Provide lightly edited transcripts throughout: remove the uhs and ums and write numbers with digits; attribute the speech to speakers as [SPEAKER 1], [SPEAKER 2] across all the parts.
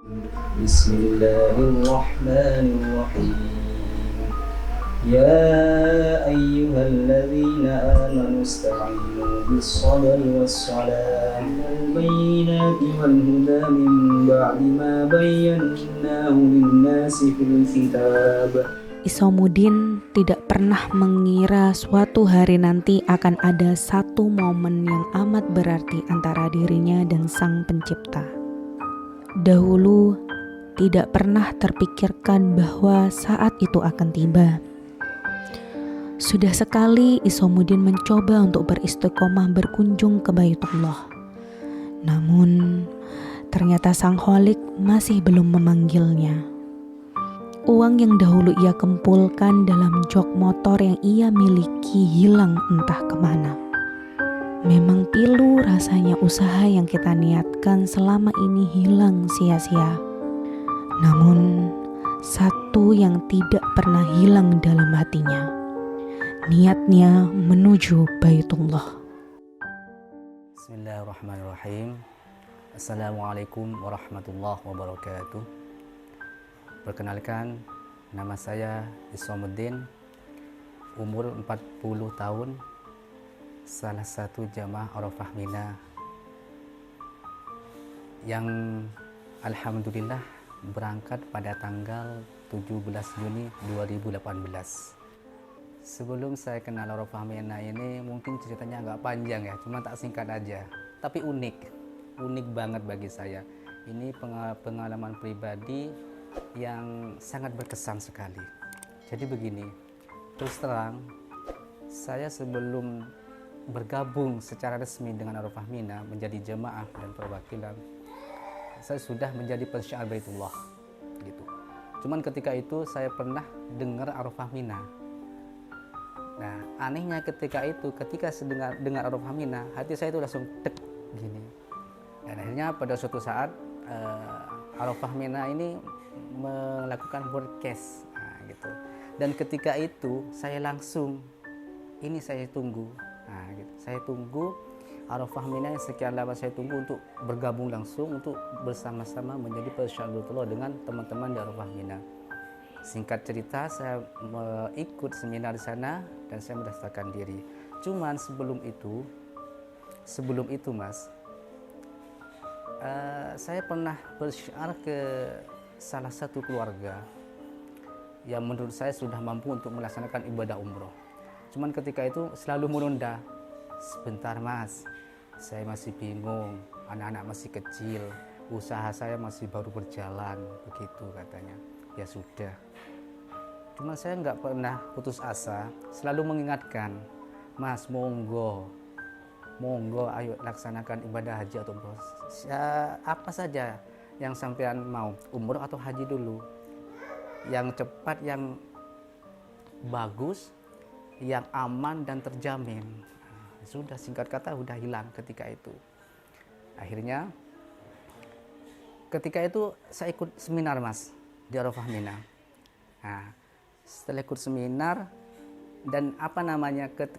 [SPEAKER 1] بسم الله الرحمن الرحيم يا أيها الذين آمنوا استعينوا بالصبر والصلاة والبينات والهدى من بعد ما بيناه للناس في الكتاب.
[SPEAKER 2] Isomuddin tidak pernah mengira suatu hari nanti akan ada satu momen yang amat berarti antara dirinya dan Sang Pencipta. Dahulu tidak pernah terpikirkan bahwa saat itu akan tiba. Sudah sekali Isomuddin mencoba untuk beristiqomah berkunjung ke Baitullah. Namun ternyata Sang Khalik masih belum memanggilnya. Uang yang dahulu ia kumpulkan dalam jok motor yang ia miliki hilang entah kemana. Memang pilu rasanya usaha yang kita niatkan selama ini hilang sia-sia. Namun satu yang tidak pernah hilang dalam hatinya, niatnya menuju Baitullah.
[SPEAKER 3] Bismillahirrahmanirrahim. Assalamualaikum warahmatullahi wabarakatuh. Perkenalkan, nama saya Isomuddin, umur 40 tahun, salah satu jamaah Arafah Mina yang alhamdulillah berangkat pada tanggal 17 Juni 2018. Sebelum saya kenal Arafah Mina ini mungkin ceritanya agak panjang ya, cuma tak singkat aja, tapi unik banget bagi saya. Ini pengalaman pribadi yang sangat berkesan sekali. Jadi begini, terus terang, saya sebelum bergabung secara resmi dengan Arafah Mina menjadi jemaah dan perwakilan, saya sudah menjadi pensyiar Baitullah gitu. Cuman ketika itu saya pernah dengar Arafah Mina. Nah, anehnya ketika saya dengar Arafah Mina, hati saya itu langsung tek gini. Dan akhirnya pada suatu saat Arafah Mina ini melakukan broadcast gitu. Dan ketika itu saya langsung saya tunggu. Gitu. Saya tunggu Arafah Mina yang sekian lama saya tunggu untuk bergabung langsung untuk bersama-sama menjadi pensyiar Baitullah dengan teman-teman di Arafah Mina. Singkat cerita, saya ikut seminar di sana dan saya mendaftarkan diri. Cuman sebelum itu Mas, saya pernah bersyiar ke salah satu keluarga yang menurut saya sudah mampu untuk melaksanakan ibadah umroh. Cuman ketika itu selalu menunda. Sebentar Mas, saya masih bingung, anak-anak masih kecil, usaha saya masih baru berjalan, begitu katanya. Ya sudah. Cuman saya nggak pernah putus asa, selalu mengingatkan, Mas monggo ayo laksanakan ibadah haji atau umroh. Apa saja yang sampean mau, umroh atau haji dulu, yang cepat, yang bagus, yang aman dan terjamin. Sudah, singkat kata udah hilang ketika itu. Akhirnya ketika itu saya ikut seminar Mas di Arafah Mina. Nah, setelah ikut seminar dan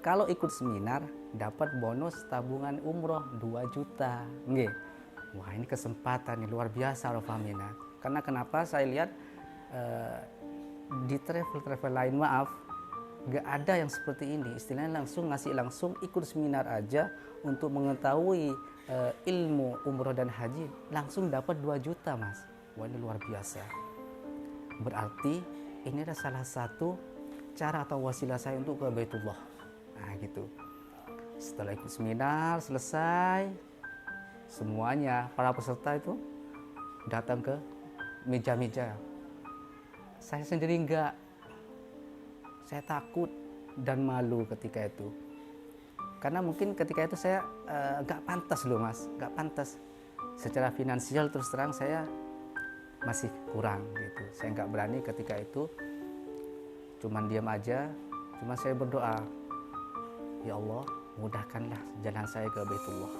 [SPEAKER 3] kalau ikut seminar dapat bonus tabungan umroh 2 juta. Nggih. Wah, ini kesempatan nih, luar biasa Arafah Mina. Karena kenapa saya lihat di travel lain gak ada yang seperti ini. Istilahnya langsung ikut seminar aja untuk mengetahui ilmu umroh dan haji, langsung dapat 2 juta Mas. Wah, ini luar biasa. Berarti ini adalah salah satu cara atau wasilah saya untuk ke Baitullah. Nah gitu. Setelah ikut seminar selesai, semuanya para peserta itu datang ke meja-meja. Saya sendiri enggak. Saya takut dan malu ketika itu. Karena mungkin ketika itu saya enggak pantas loh Mas, enggak pantas. Secara finansial terus terang saya masih kurang gitu. Saya enggak berani ketika itu. Cuman diam aja, cuma saya berdoa, ya Allah, mudahkanlah jalan saya ke Baitullah.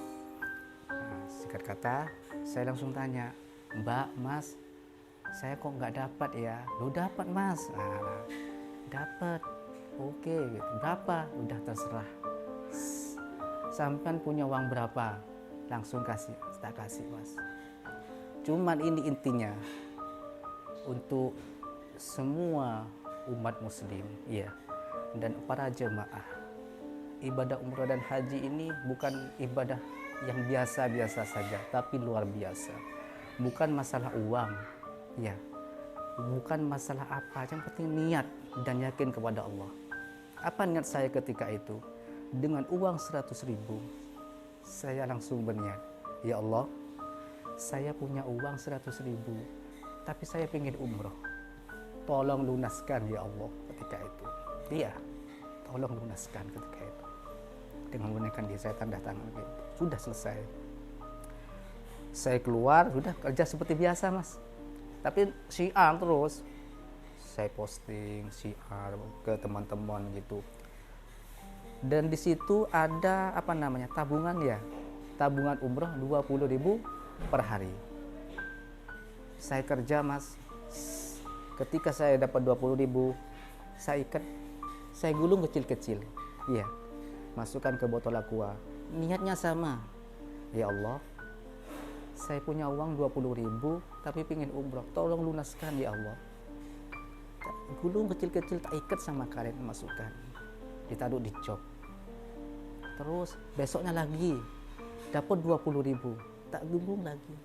[SPEAKER 3] Nah, singkat kata, saya langsung tanya, Mbak, Mas, saya kok nggak dapat ya? Lu dapat Mas? Nah, dapat. Oke, gitu. Berapa? Udah terserah. Sampean punya uang berapa? Langsung tak kasih Mas. Cuman ini intinya untuk semua umat muslim, ya, dan para jemaah. Ibadah umrah dan haji ini bukan ibadah yang biasa-biasa saja, tapi luar biasa. Bukan masalah uang, ya, bukan masalah apa, yang penting niat dan yakin kepada Allah. Apa niat saya ketika itu? Dengan uang 100.000, saya langsung berniat, ya Allah, saya punya uang 100.000, tapi saya ingin umroh. Tolong lunaskan ya Allah ketika itu. Iya, tolong lunaskan ketika itu. Dengan menaikkan diri saya tanda tangan gitu. Sudah selesai. Saya keluar, sudah kerja seperti biasa mas. Tapi syiar terus. Saya posting syiar ke teman-teman gitu. Dan di situ ada tabungan ya. Tabungan umroh 20.000 per hari. Saya kerja mas. Ketika saya dapat 20.000, saya ikat, saya gulung kecil-kecil. Iya. Masukkan ke botol aqua. Niatnya sama. Ya Allah, saya punya uang 20.000 tapi ingin umroh. Tolong lunaskan ya Allah. Gulung kecil-kecil, tak ikat sama karet, masukkan. Ditaruh di jok. Terus besoknya lagi dapat 20.000, tak gulung lagi.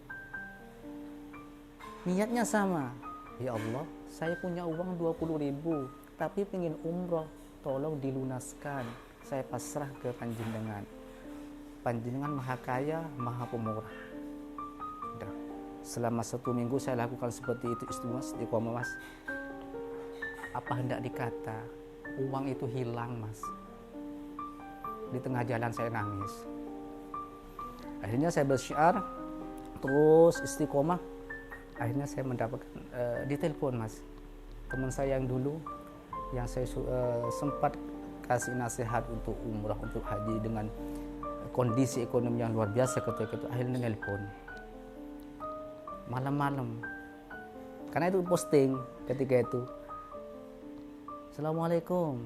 [SPEAKER 3] Niatnya sama. Ya Allah, saya punya uang 20.000 tapi ingin umroh. Tolong dilunaskan. Saya pasrah ke Panjenengan. Panjenengan Maha Kaya, Maha Pemurah. Udah. Selama 1 minggu saya lakukan seperti itu, istiqomah mas. Apa hendak dikata, uang itu hilang mas. Di tengah jalan saya nangis. Akhirnya saya bersyiar, terus istiqomah. Akhirnya saya mendapatkan ditelepon mas, teman saya yang dulu, yang saya sempat kasih nasihat untuk umrah, untuk haji dengan kondisi ekonomi yang luar biasa ketika itu. Akhirnya nelpon malam-malam, karena itu posting ketika itu. Assalamualaikum,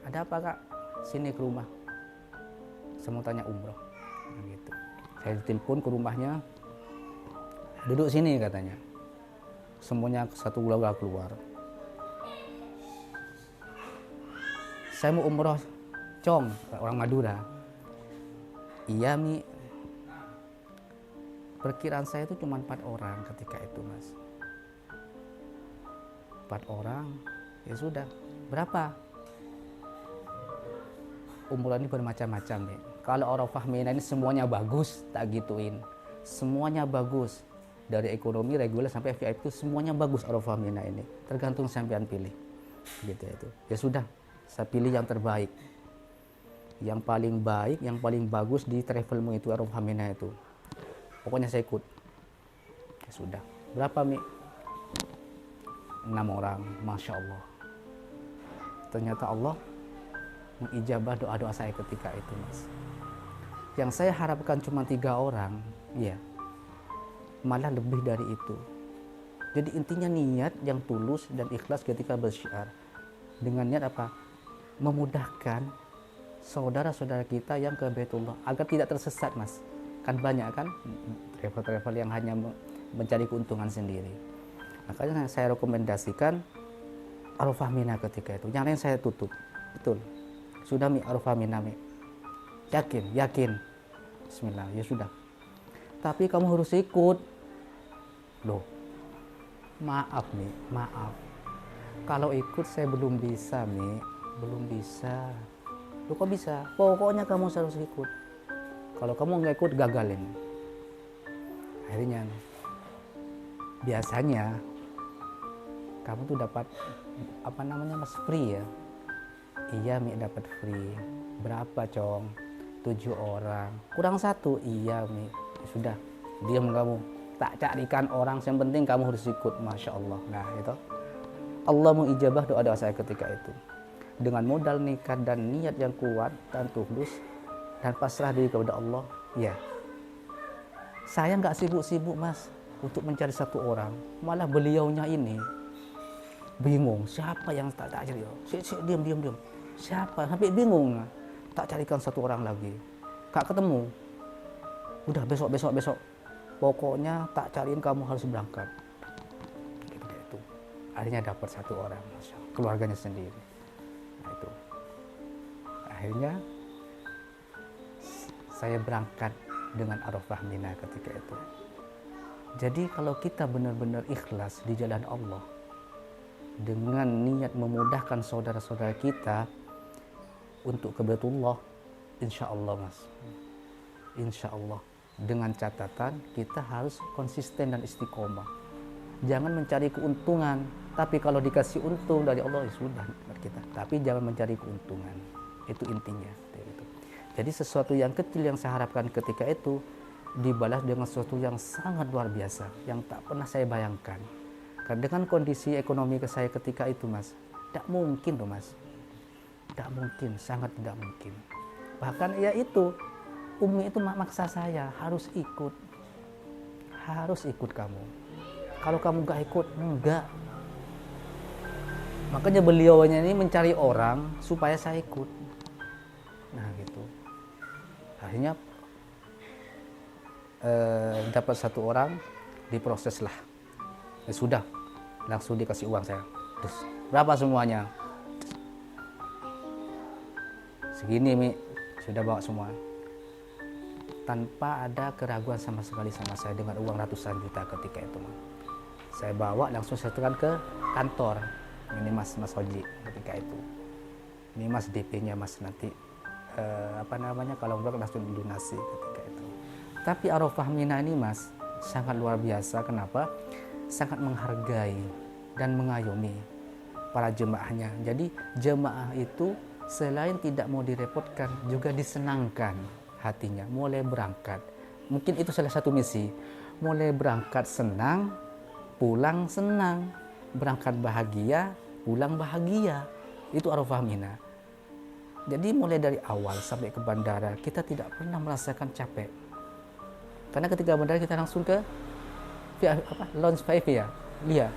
[SPEAKER 3] ada apa kak? Sini ke rumah, saya mau tanya umroh. Nah, gitu. Saya telepon ke rumahnya, duduk sini katanya. Semuanya satu keluarga keluar. Saya mau umroh Cong, orang Madura. Iya Mi, perkiraan saya itu cuma 4 orang ketika itu mas. 4 orang, ya sudah. Berapa? Umroh ini bermacam-macam nih. Kalau Arafah Mina ini semuanya bagus, tak gituin. Semuanya bagus. Dari ekonomi reguler sampai VIP itu semuanya bagus Arafah Mina ini. Tergantung sampean pilih. Gitu itu. Ya sudah, saya pilih yang terbaik. Yang paling baik, yang paling bagus di travelmu itu Arafah Mina itu. Pokoknya saya ikut. Ya sudah. Berapa Mi? 6 orang, Masya Allah. Ternyata Allah mengijabah doa-doa saya ketika itu mas. Yang saya harapkan cuma 3 orang, ya, malah lebih dari itu. Jadi intinya niat yang tulus dan ikhlas ketika bersyiar. Dengan niat apa? Memudahkan saudara-saudara kita yang ke Baitullah agar tidak tersesat mas. Kan banyak kan travel-travel yang hanya mencari keuntungan sendiri. Makanya saya rekomendasikan Arafah Mina ketika itu. Yang lain saya tutup. Betul. Sudah Mi, Arafah Mina Mi. Yakin. Bismillah, ya sudah. Tapi kamu harus ikut. Loh, maaf Mi, maaf. Kalau ikut saya belum bisa Mi, belum bisa. Loh kok bisa? Pokoknya kamu harus ikut. Kalau kamu nggak ikut, gagalin. Akhirnya, biasanya kamu tuh dapat mas, free ya. Iya Mi, dapat free. Berapa Cong? 7 orang. Kurang 1. Iya Mi. Ya sudah, diam kamu. Tak carikan orang, yang penting kamu harus ikut. Masya Allah. Nah itu Allah mengijabah doa-doa saya ketika itu. Dengan modal nikah dan niat yang kuat dan tulus dan pasrah diri kepada Allah. Ya, saya nggak sibuk-sibuk mas untuk mencari 1 orang. Malah beliaunya ini bingung, siapa yang tak cari? Diam. Siapa? Sampai bingung. Tak carikan 1 orang lagi. Gak ketemu. Udah besok. pokoknya tak cariin kamu harus berangkat. Itu akhirnya dapat satu orang, Masya Allah, keluarganya sendiri. Nah itu akhirnya saya berangkat dengan Arafah Mina ketika itu. Jadi kalau kita benar-benar ikhlas di jalan Allah dengan niat memudahkan saudara-saudara kita untuk ke Baitullah, insya Allah Mas, insya Allah, dengan catatan kita harus konsisten dan istiqomah. Jangan mencari keuntungan, tapi kalau dikasih untung dari Allah ya sudah kita. Tapi jangan mencari keuntungan, itu intinya. Jadi sesuatu yang kecil yang saya harapkan ketika itu dibalas dengan sesuatu yang sangat luar biasa, yang tak pernah saya bayangkan. Karena dengan kondisi ekonomi saya ketika itu Mas, tidak mungkin loh Mas, tidak mungkin, sangat tidak mungkin. Bahkan ya itu, Umi itu maksa saya harus ikut kamu. Kalau kamu gak ikut, enggak. Makanya beliaunya ini mencari orang supaya saya ikut. Nah gitu. Akhirnya dapat satu orang, diproses lah. Ya sudah, langsung dikasih uang saya. Terus berapa semuanya? Segini Mi, sudah bawa semua. Tanpa ada keraguan sama sekali sama saya dengan uang ratusan juta ketika itu. Saya bawa langsung setorkan ke kantor. Ini Mas Hoji ketika itu. Ini Mas DP-nya Mas nanti kalau enggak langsung dilunasi ketika itu. Tapi Arafah Mina ini Mas sangat luar biasa. Kenapa? Sangat menghargai dan mengayomi para jemaahnya. Jadi jemaah itu selain tidak mau direpotkan, juga disenangkan hatinya. Mulai berangkat, mungkin itu salah satu misi. Mulai berangkat senang, pulang senang. Berangkat bahagia, pulang bahagia. Itu Arafah Mina. Jadi mulai dari awal sampai ke bandara kita tidak pernah merasakan capek. Karena ketika bandara kita langsung ke lounge VIP ya,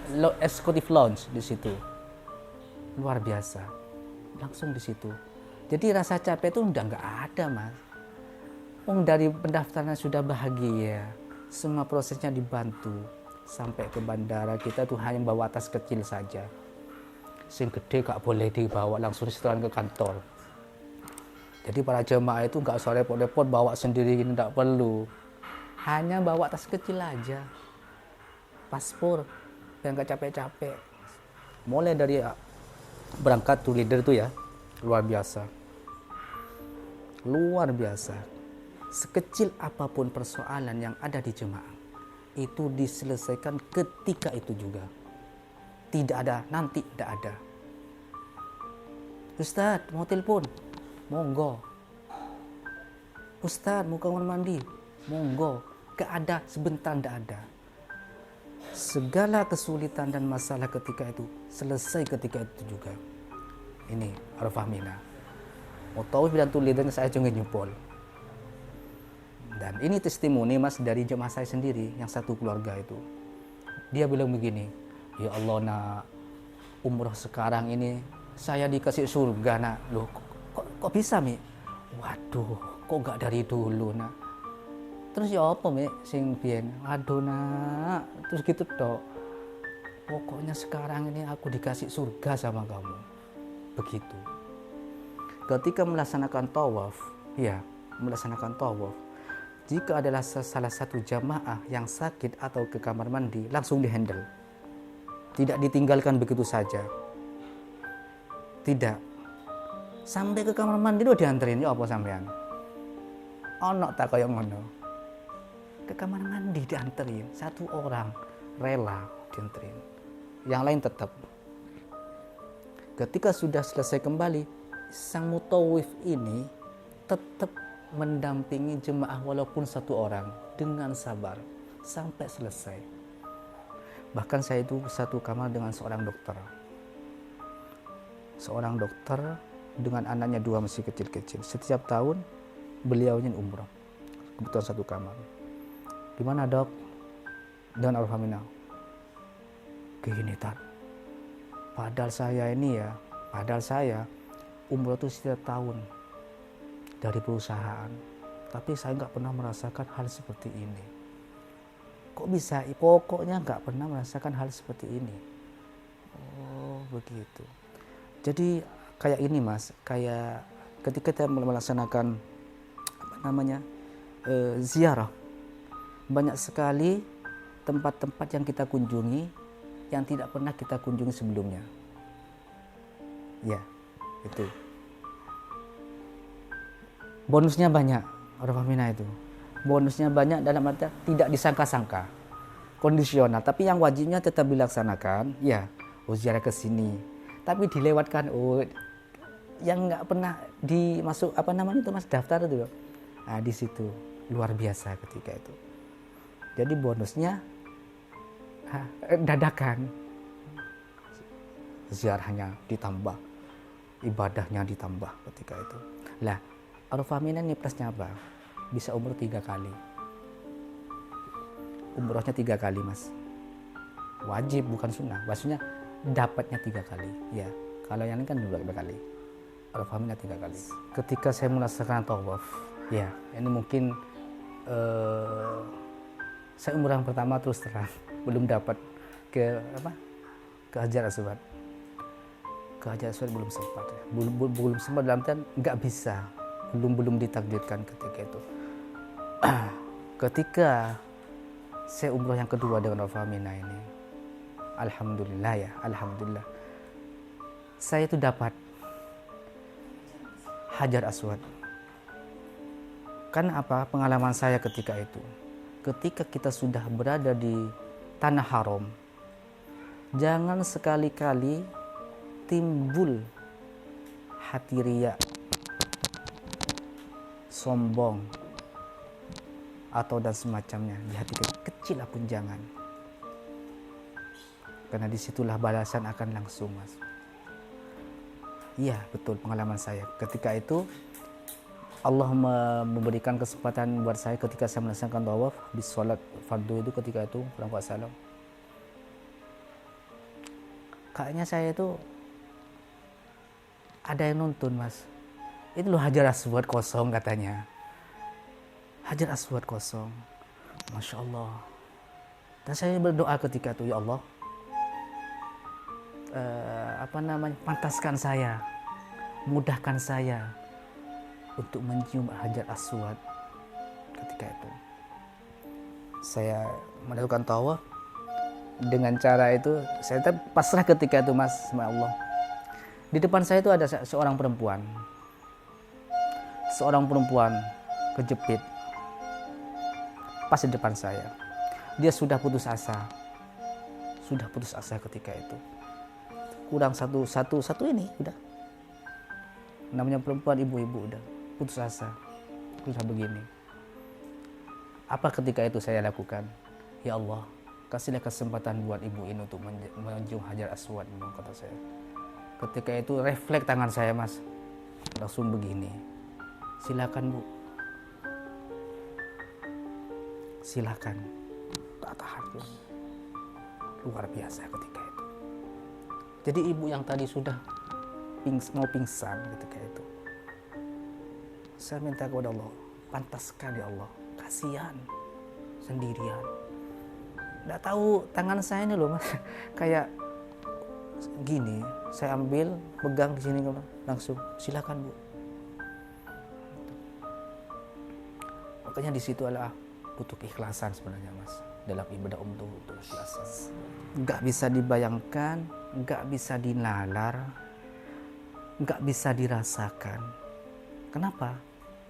[SPEAKER 3] executive lounge di situ. Luar biasa. Langsung di situ. Jadi rasa capek itu udah nggak ada Mas. Dari pendaftaran sudah bahagia, semua prosesnya dibantu. Sampai ke bandara kita tuh hanya bawa tas kecil saja. Sing gede gak boleh dibawa, langsung disetorkan ke kantor. Jadi para jemaah itu nggak usah repot-repot bawa sendiri, ini nggak perlu. Hanya bawa tas kecil aja, paspor, yang nggak capek-capek. Mulai dari berangkat tuh leader tuh ya, luar biasa. Luar biasa. Sekecil apapun persoalan yang ada di jemaah, itu diselesaikan ketika itu juga. Tidak ada, nanti tidak ada. Ustadz, mau telepon? Monggo. Ustadz, mau kamar mandi? Monggo. Gak ada, sebentar tidak ada. Segala kesulitan dan masalah ketika itu selesai ketika itu juga. Ini Arafah Mina. Mau tahu dan tulisannya saya cuma nyupol. Dan ini testimoni Mas dari jemaah saya sendiri yang satu keluarga itu. Dia bilang begini, ya Allah nak, umroh sekarang ini saya dikasih surga nak. Loh kok bisa Mi? Waduh, kok gak dari dulu nak. Terus ya apa Mi sing biyen? Aduh nak, terus gitu toh. Pokoknya sekarang ini aku dikasih surga sama kamu. Begitu. Ketika melaksanakan tawaf, jika adalah salah satu jamaah yang sakit atau ke kamar mandi, langsung dihandle. Tidak ditinggalkan begitu saja. Tidak. Sampai ke kamar mandi udah dianterin, ya apa sampean? Ono tak kayak ngono. Ke kamar mandi dianterin, satu orang rela dianterin. Yang lain tetap. Ketika sudah selesai kembali, sang mutawif ini tetap mendampingi jemaah walaupun satu orang dengan sabar sampai selesai. Bahkan saya itu satu kamar dengan seorang dokter. Seorang dokter dengan anaknya dua masih kecil-kecil. Setiap tahun beliaunya umroh. Kebetulan satu kamar. Gimana dok? Dengan Arafah Mina. Gini Tat. Padahal saya umroh itu setiap tahun dari perusahaan. Tapi saya nggak pernah merasakan hal seperti ini. Kok bisa? Pokoknya nggak pernah merasakan hal seperti ini. Oh begitu. Jadi kayak ini Mas, kayak ketika kita melaksanakan ziarah, banyak sekali tempat-tempat yang kita kunjungi yang tidak pernah kita kunjungi sebelumnya. Ya, itu. Bonusnya banyak, Arafah itu. Bonusnya banyak dalam arti tidak disangka-sangka, kondisional. Tapi yang wajibnya tetap dilaksanakan, ya, ziarah ke sini. Tapi dilewatkan, yang nggak pernah dimasuk itu Mas, daftar itu. Nah, di situ luar biasa ketika itu. Jadi bonusnya dadakan, ziarahnya ditambah, ibadahnya ditambah ketika itu. Lah, Arafah Mina ini plusnya apa? Bisa umroh 3 kali. Umrohnya 3 kali Mas. Wajib bukan sunnah. Maksudnya dapatnya 3 kali. Ya, kalau yang ini kan 2 kali. Arafah Mina 3 kali. Ketika saya melaksanakan tawaf, ya ini mungkin saya umrah yang pertama terus terang belum dapat ke Hajar Aswad. Ke Hajar Aswad belum sempat ya. Belum sempat dalam artian nggak bisa. Belum ditakdirkan ketika itu. Ketika saya umroh yang kedua dengan Arafah Mina ini, alhamdulillah saya itu dapat Hajar Aswad. Karena apa? Pengalaman saya ketika itu, ketika kita sudah berada di tanah haram, jangan sekali-kali timbul hati riya, sombong, atau dan semacamnya di hati kecil pun jangan. Karena disitulah balasan akan langsung Mas. Iya betul pengalaman saya. Ketika itu Allah memberikan kesempatan buat saya ketika saya melaksanakan tawaf di sholat fardu itu ketika itu salam. Kayaknya saya itu ada yang nonton Mas. Itu loh Hajar Aswad kosong katanya. Hajar Aswad kosong. Masya Allah. Dan saya berdoa ketika itu, ya Allah, pantaskan saya, mudahkan saya untuk mencium Hajar Aswad ketika itu. Saya melakukan tawaf dengan cara itu, saya pasrah ketika itu Mas, sama Allah. Di depan saya itu ada seorang perempuan kejepit pas di depan saya. Dia sudah putus asa ketika itu. Kurang satu ini udah. Namanya perempuan, ibu-ibu udah putus asa. Susah begini. Apa ketika itu saya lakukan? Ya Allah, kasihlah kesempatan buat ibu ini untuk menjunjung Hajar Aswad, kata saya. Ketika itu refleks tangan saya Mas, langsung begini. Silakan Bu. Silakan. Tak tahan. Luar biasa ketika itu. Jadi ibu yang tadi sudah mau pingsan ketika itu, saya minta kepada Allah, pantaskan ya Allah, kasihan sendirian. Nggak tahu tangan saya ini loh Mas, kayak gini, saya ambil, pegang di sini langsung, silakan Bu. Makanya di situ adalah butuh keikhlasan sebenarnya Mas, dalam ibadah untuk ikhlasan. Nggak bisa dibayangkan, nggak bisa dinalar, nggak bisa dirasakan. Kenapa?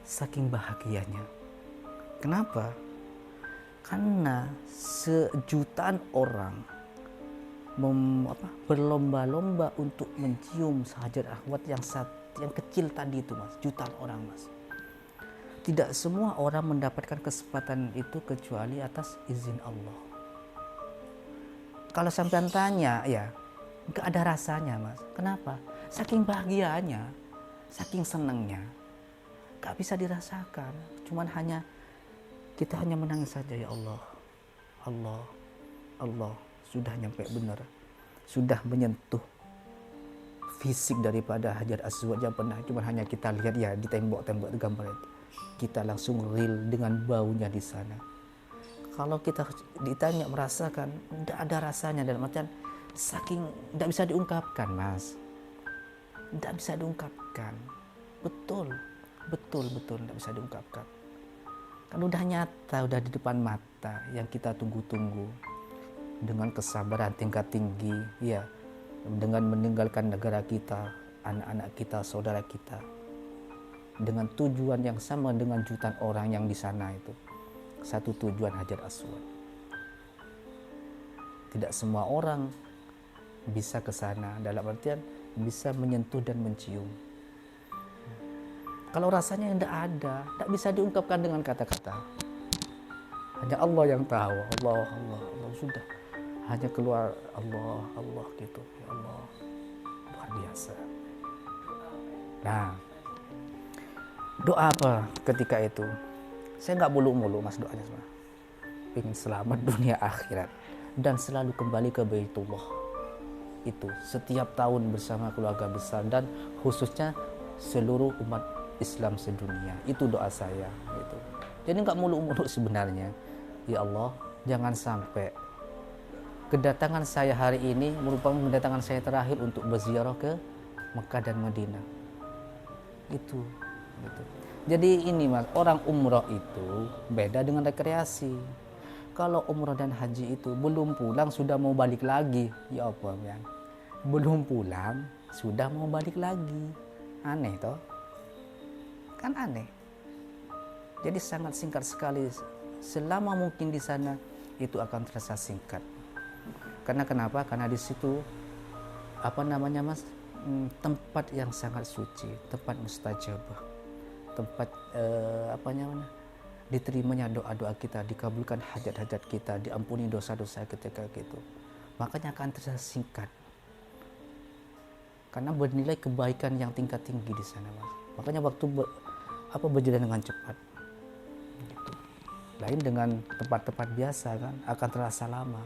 [SPEAKER 3] Saking bahagianya. Kenapa? Karena sejutaan orang berlomba-lomba untuk mencium Hajar Aswad yang kecil tadi itu Mas, jutaan orang Mas. Tidak semua orang mendapatkan kesempatan itu kecuali atas izin Allah. Kalau sampean tanya, ya nggak ada rasanya Mas. Kenapa? Saking bahagianya, saking senangnya, nggak bisa dirasakan. Cuman kita hanya menangis saja, ya Allah, Allah, Allah. Sudah nyampe benar, sudah menyentuh fisik daripada Hajar Aswad yang pernah cuma hanya kita lihat ya di tembok-tembok gambar itu. Kita langsung real dengan baunya di sana. Kalau kita ditanya merasakan, tidak ada rasanya, dalam artian saking tidak bisa diungkapkan, Mas. Tidak bisa diungkapkan. Betul tidak bisa diungkapkan. Kan udah nyata, udah di depan mata yang kita tunggu-tunggu. Dengan kesabaran tingkat tinggi, ya, dengan meninggalkan negara kita, anak-anak kita, saudara kita, dengan tujuan yang sama dengan jutaan orang yang di sana itu. Satu tujuan, Hajar Aswad. Tidak semua orang bisa ke sana, dalam artian bisa menyentuh dan mencium. Kalau rasanya tidak ada, tidak bisa diungkapkan dengan kata-kata. Hanya Allah yang tahu. Allah sudah. Hanya keluar Allah gitu. Ya Allah, luar biasa. Nah, doa apa ketika itu? Saya nggak mulu-mulu, Mas, doanya semua. Ingin selamat dunia akhirat dan selalu kembali ke Baitullah. Itu setiap tahun bersama keluarga besar dan khususnya seluruh umat Islam sedunia. Itu doa saya gitu. Jadi nggak mulu-mulu sebenarnya. Ya Allah, jangan sampai kedatangan saya hari ini merupakan kedatangan saya terakhir untuk berziarah ke Mekah dan Madinah. Itu gitu. Jadi ini, Mas, orang umroh itu beda dengan rekreasi. Kalau umroh dan haji itu belum pulang sudah mau balik lagi. Ya apa, ya? Belum pulang sudah mau balik lagi. Aneh toh? Kan aneh. Jadi sangat singkat sekali. Selama mungkin di sana itu akan terasa singkat. Karena kenapa? Karena di situ Mas? Tempat yang sangat suci, tempat mustajabah. Tempat diterimanya doa-doa kita, dikabulkan hajat-hajat kita, diampuni dosa-dosa ketika gitu. Makanya akan terasa singkat. Karena bernilai kebaikan yang tingkat tinggi di sana, Mas. Makanya waktu berjalan dengan cepat. Gitu. Lain dengan tempat-tempat biasa kan, akan terasa lama.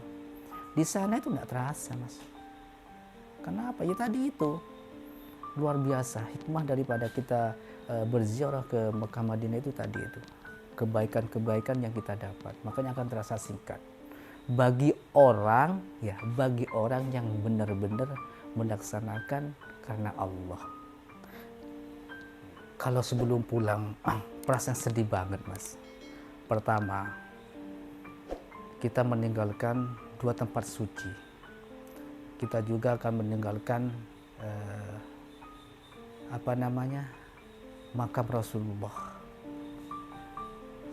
[SPEAKER 3] Di sana itu tidak terasa, Mas. Kenapa? Ya tadi itu. Luar biasa hikmah daripada kita berziarah ke Mekah Madinah itu tadi itu. Kebaikan-kebaikan yang kita dapat. Makanya akan terasa singkat. Bagi orang yang benar-benar melaksanakan karena Allah. Kalau sebelum pulang, perasaan sedih banget, Mas. Pertama, kita meninggalkan 2 tempat suci. Kita juga akan meninggalkan makam Rasulullah.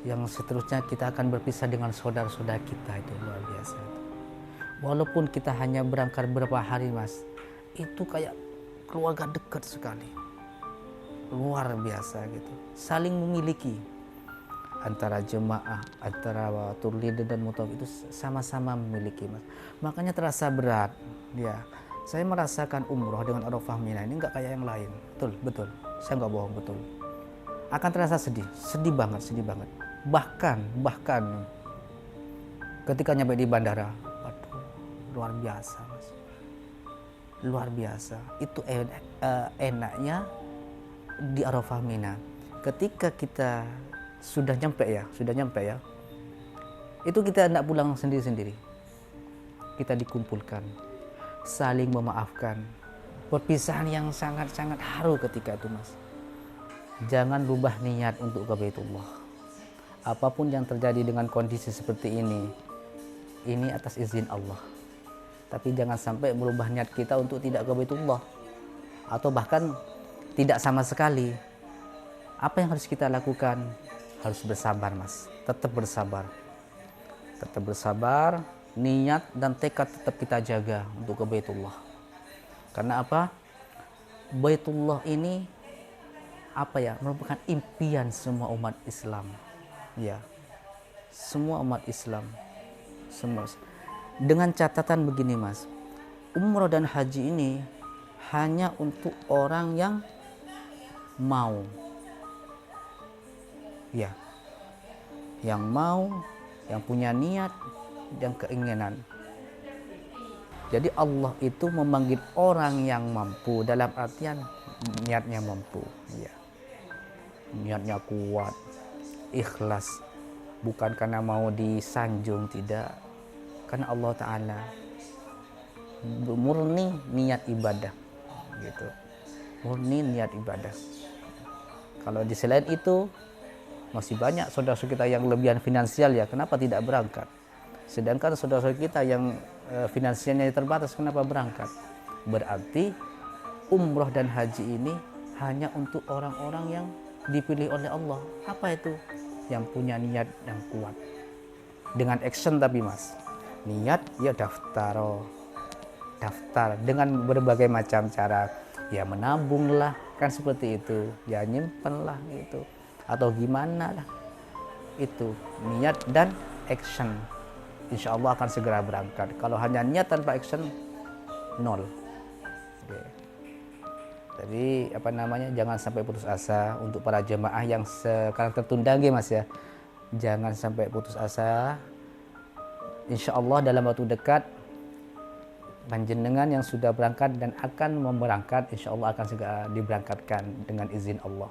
[SPEAKER 3] Yang seterusnya kita akan berpisah dengan saudara-saudara kita, itu luar biasa. Walaupun kita hanya berangkat berapa hari, Mas, itu kayak keluarga dekat sekali. Luar biasa gitu. Saling memiliki. Antara jemaah, antara turlid dan mutawaf itu sama-sama memiliki, Mas. Makanya terasa berat. Ya, saya merasakan umroh dengan Arafah Mina ini nggak kayak yang lain. Betul. Saya nggak bohong, betul. Akan terasa sedih banget. Bahkan ketika nyampe di bandara, waduh, luar biasa, Mas. Luar biasa. Itu enaknya di Arafah Mina. Ketika kita sudah nyampe ya, itu kita tidak pulang sendiri-sendiri. Kita dikumpulkan, saling memaafkan. Perpisahan yang sangat-sangat haru ketika itu, Mas. Jangan rubah niat untuk ke Baitullah. Apapun yang terjadi dengan kondisi seperti ini atas izin Allah. Tapi jangan sampai merubah niat kita untuk tidak ke Baitullah. Atau bahkan tidak sama sekali. Apa yang harus kita lakukan? Harus bersabar, Mas. Tetap bersabar, niat dan tekad tetap kita jaga untuk ke Baitullah. Karena apa? Baitullah ini merupakan impian semua umat Islam. Ya. Semua umat Islam. Semua. Dengan catatan begini, Mas. Umroh dan haji ini hanya untuk orang yang mau. Ya. Yang mau, yang punya niat, yang keinginan. Jadi Allah itu memanggil orang yang mampu, dalam artian niatnya mampu, ya. Niatnya kuat, ikhlas, bukan karena mau disanjung, tidak, karena Allah Ta'ala, murni niat ibadah gitu, murni niat ibadah. Kalau di selain itu masih banyak saudara-saudara kita yang lebihan finansial, ya kenapa tidak berangkat? Sedangkan saudara-saudara kita yang finansialnya terbatas, kenapa berangkat? Berarti umroh dan haji ini hanya untuk orang-orang yang dipilih oleh Allah. Apa itu? Yang punya niat yang kuat. Dengan action tapi mas. Niat ya daftar dengan berbagai macam cara. Ya menabung lah, kan seperti itu. Ya nyimpen lah gitu. Atau gimana lah. Itu niat dan action. Insya Allah akan segera berangkat. Kalau hanya niat tanpa action, nol. Oke. Jadi jangan sampai putus asa untuk para jemaah yang sekarang tertunda mas ya. Jangan sampai putus asa. Insya Allah dalam waktu dekat panjenengan yang sudah berangkat dan akan berangkat, insya Allah akan segera diberangkatkan dengan izin Allah.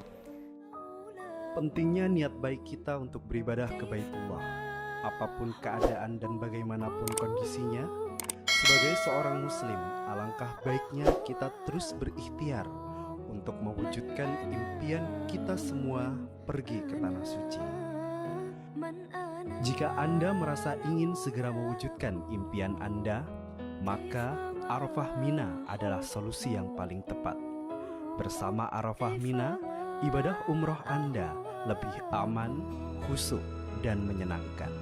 [SPEAKER 4] Pentingnya niat baik kita untuk beribadah ke Baitullah, apapun keadaan dan bagaimanapun kondisinya. Sebagai seorang muslim, alangkah baiknya kita terus berikhtiar untuk mewujudkan impian kita semua pergi ke tanah suci. Jika Anda merasa ingin segera mewujudkan impian Anda, maka Arafah Mina adalah solusi yang paling tepat. Bersama Arafah Mina, ibadah umroh Anda lebih aman, khusyuk, dan menyenangkan.